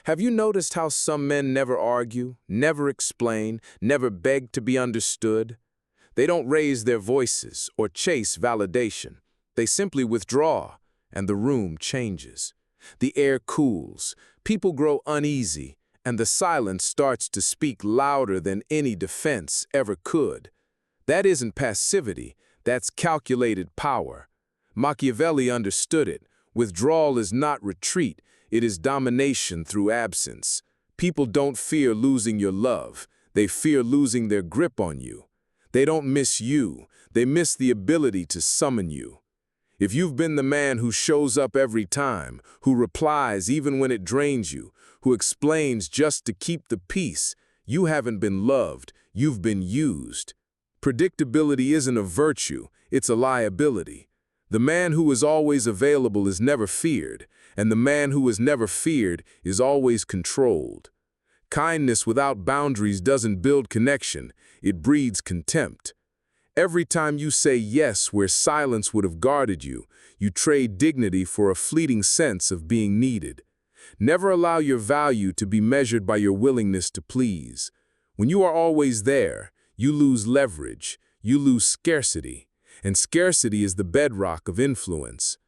Have you noticed how some men never argue, never explain, never beg to be understood? They don't raise their voices or chase validation. They simply withdraw, and the room changes. The air cools, people grow uneasy, and the silence starts to speak louder than any defense ever could. That isn't passivity, that's calculated power. Machiavelli understood it. Withdrawal is not retreat, it is domination through absence. People don't fear losing your love, they fear losing their grip on you. They don't miss you, they miss the ability to summon you. If you've been the man who shows up every time, who replies even when it drains you, who explains just to keep the peace, you haven't been loved, you've been used. Predictability isn't a virtue, it's a liability. The man who is always available is never feared, and the man who is never feared is always controlled. Kindness without boundaries doesn't build connection, it breeds contempt. Every time you say yes where silence would have guarded you, you trade dignity for a fleeting sense of being needed. Never allow your value to be measured by your willingness to please. When you are always there, you lose leverage, you lose scarcity, and scarcity is the bedrock of influence.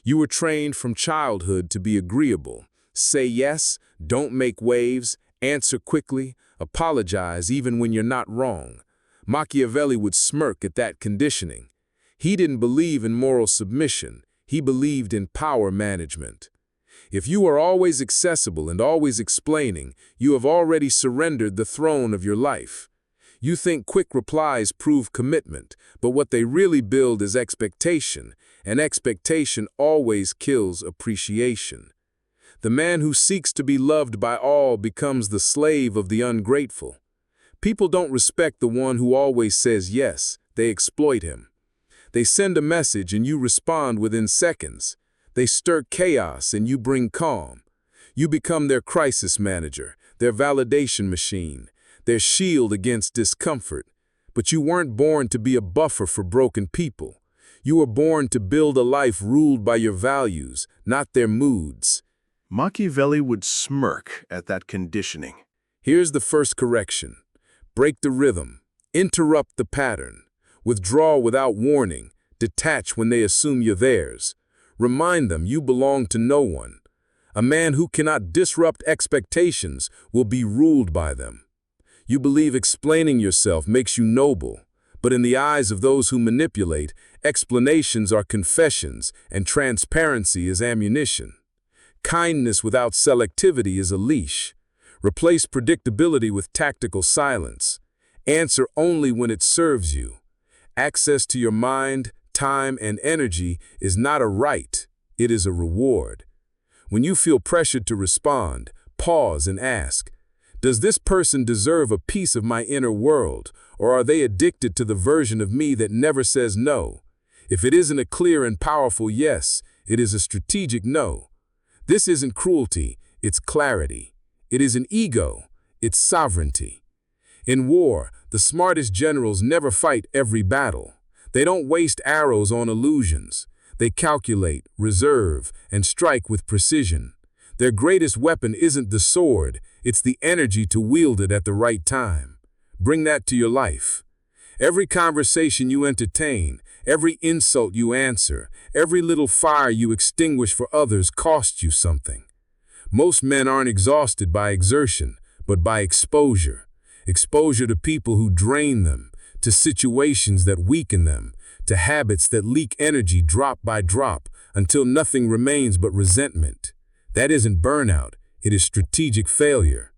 You were trained from childhood to be agreeable. Say yes, don't make waves, answer quickly, apologize even when you're not wrong. Machiavelli would smirk at that conditioning. He didn't believe in moral submission, he believed in power management. If you are always accessible and always explaining, you have already surrendered the throne of your life. You think quick replies prove commitment, but what they really build is expectation, and expectation always kills appreciation. The man who seeks to be loved by all becomes the slave of the ungrateful. People don't respect the one who always says yes, they exploit him. They send a message and you respond within seconds. They stir chaos and you bring calm. You become their crisis manager, their validation machine, their shield against discomfort. But you weren't born to be a buffer for broken people. You were born to build a life ruled by your values, not their moods. Machiavelli would smirk at that conditioning. Here's the first correction. Break the rhythm. Interrupt the pattern. Withdraw without warning. Detach when they assume you're theirs. Remind them you belong to no one. A man who cannot disrupt expectations will be ruled by them. You believe explaining yourself makes you noble, but in the eyes of those who manipulate, explanations are confessions and transparency is ammunition. Kindness without selectivity is a leash. Replace predictability with tactical silence. Answer only when it serves you. Access to your mind, time, and energy is not a right, it is a reward. When you feel pressured to respond, pause and ask, does this person deserve a piece of my inner world, or are they addicted to the version of me that never says no? If it isn't a clear and powerful yes, it is a strategic no. This isn't cruelty, it's clarity. It isn't ego, it's sovereignty. In war, the smartest generals never fight every battle. They don't waste arrows on illusions. They calculate, reserve, and strike with precision. Their greatest weapon isn't the sword, it's the energy to wield it at the right time. Bring that to your life. Every conversation you entertain, every insult you answer, every little fire you extinguish for others costs you something. Most men aren't exhausted by exertion, but by exposure. Exposure to people who drain them, to situations that weaken them, to habits that leak energy drop by drop until nothing remains but resentment. That isn't burnout, it is strategic failure.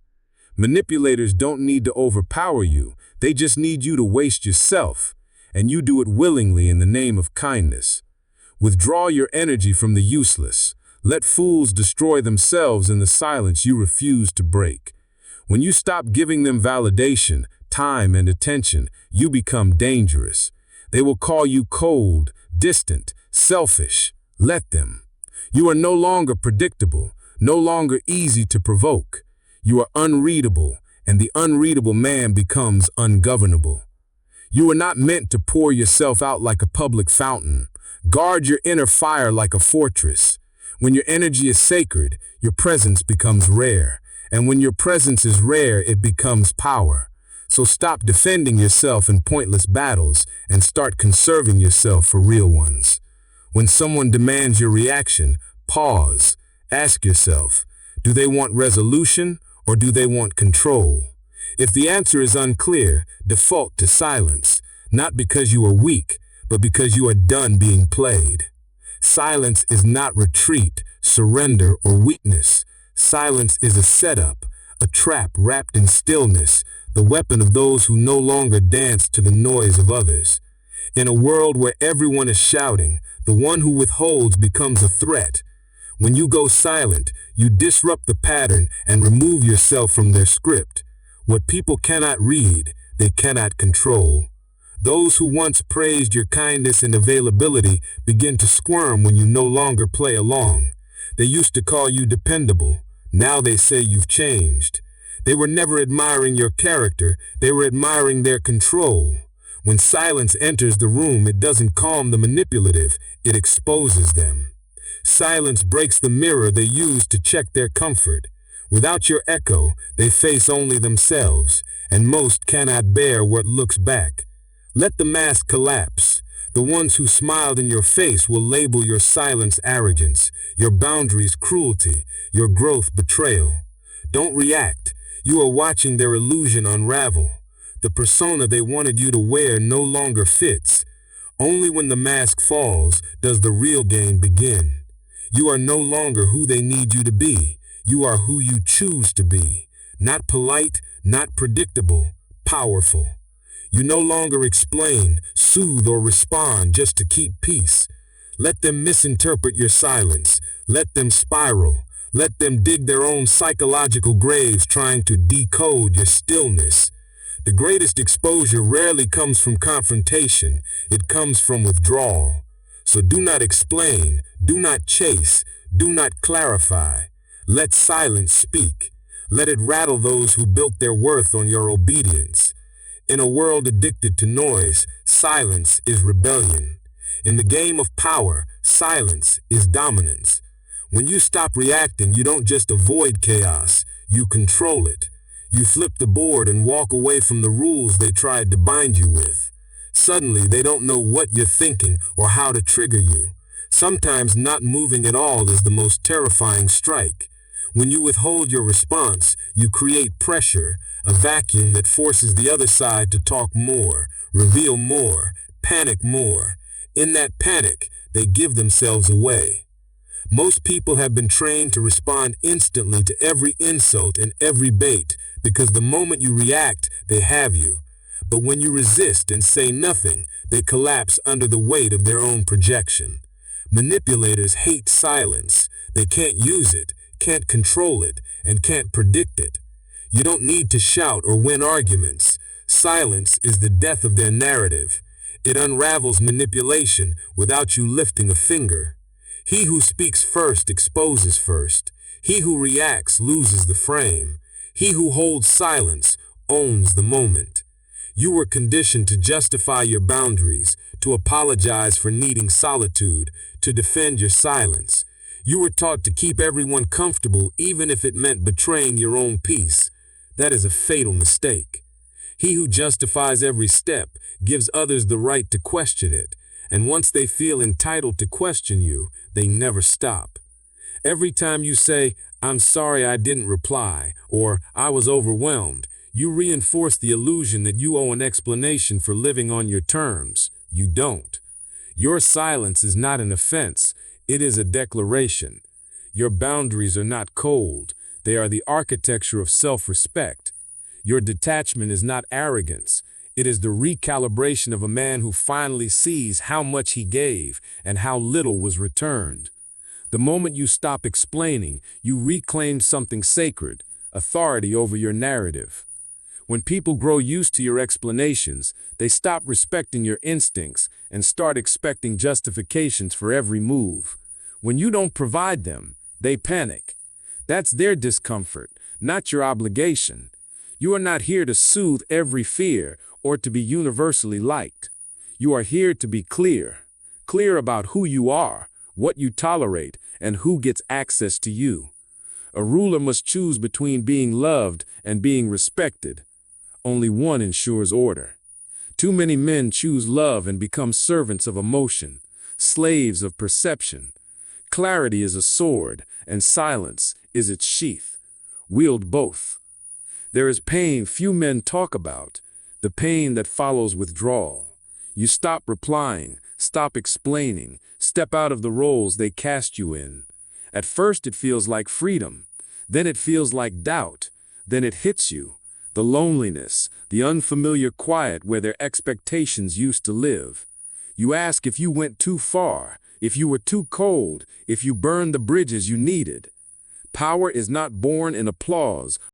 Manipulators don't need to overpower you, they just need you to waste yourself, and you do it willingly in the name of kindness. Withdraw your energy from the useless. Let fools destroy themselves in the silence you refuse to break. When you stop giving them validation, time, and attention, you become dangerous. They will call you cold, distant, selfish. Let them. You are no longer predictable, no longer easy to provoke. You are unreadable, and the unreadable man becomes ungovernable. You are not meant to pour yourself out like a public fountain. Guard your inner fire like a fortress. When your energy is sacred, your presence becomes rare. And when your presence is rare, it becomes power. So stop defending yourself in pointless battles and start conserving yourself for real ones. When someone demands your reaction, pause. Ask yourself, do they want resolution or do they want control? If the answer is unclear, default to silence, not because you are weak, but because you are done being played. Silence is not retreat, surrender, or weakness. Silence is a setup, a trap wrapped in stillness, the weapon of those who no longer dance to the noise of others. In a world where everyone is shouting, the one who withholds becomes a threat. When you go silent, you disrupt the pattern and remove yourself from their script. What people cannot read, they cannot control. Those who once praised your kindness and availability begin to squirm when you no longer play along. They used to call you dependable. Now they say you've changed. They were never admiring your character, they were admiring their control. When silence enters the room, it doesn't calm the manipulative, it exposes them. Silence breaks the mirror they use to check their comfort. Without your echo, they face only themselves, and most cannot bear what looks back. Let the mask collapse. The ones who smiled in your face will label your silence arrogance, your boundaries cruelty, your growth betrayal. Don't react. You are watching their illusion unravel. The persona they wanted you to wear no longer fits. Only when the mask falls does the real game begin. You are no longer who they need you to be. You are who you choose to be. Not polite, not predictable, powerful. You no longer explain, soothe, or respond just to keep peace. Let them misinterpret your silence. Let them spiral. Let them dig their own psychological graves trying to decode your stillness. The greatest exposure rarely comes from confrontation. It comes from withdrawal. So do not explain, do not chase, do not clarify. Let silence speak. Let it rattle those who built their worth on your obedience. In a world addicted to noise, silence is rebellion. In the game of power, silence is dominance. When you stop reacting, you don't just avoid chaos, you control it. You flip the board and walk away from the rules they tried to bind you with. Suddenly, they don't know what you're thinking or how to trigger you. Sometimes not moving at all is the most terrifying strike. When you withhold your response, you create pressure, a vacuum that forces the other side to talk more, reveal more, panic more. In that panic, they give themselves away. Most people have been trained to respond instantly to every insult and every bait because the moment you react, they have you. But when you resist and say nothing, they collapse under the weight of their own projection. Manipulators hate silence. They can't use it, can't control it, and can't predict it. You don't need to shout or win arguments. Silence is the death of their narrative. It unravels manipulation without you lifting a finger. He who speaks first exposes first. He who reacts loses the frame. He who holds silence owns the moment. You were conditioned to justify your boundaries, to apologize for needing solitude, to defend your silence. You were taught to keep everyone comfortable even if it meant betraying your own peace. That is a fatal mistake. He who justifies every step gives others the right to question it, and once they feel entitled to question you, they never stop. Every time you say, "I'm sorry I didn't reply," or "I was overwhelmed," you reinforce the illusion that you owe an explanation for living on your terms. You don't. Your silence is not an offense, it is a declaration. Your boundaries are not cold, they are the architecture of self-respect. Your detachment is not arrogance, it is the recalibration of a man who finally sees how much he gave and how little was returned. The moment you stop explaining, you reclaim something sacred, authority over your narrative. When people grow used to your explanations, they stop respecting your instincts and start expecting justifications for every move. When you don't provide them, they panic. That's their discomfort, not your obligation. You are not here to soothe every fear or to be universally liked. You are here to be clear about who you are, what you tolerate, and who gets access to you. A ruler must choose between being loved and being respected. Only one ensures order. Too many men choose love and become servants of emotion, slaves of perception. Clarity is a sword, and silence is its sheath. Wield both. There is pain few men talk about, the pain that follows withdrawal. You stop replying, stop explaining, step out of the roles they cast you in. At first it feels like freedom, then it feels like doubt, then it hits you. The loneliness, the unfamiliar quiet where their expectations used to live. You ask if you went too far, if you were too cold, if you burned the bridges you needed. Power is not born in applause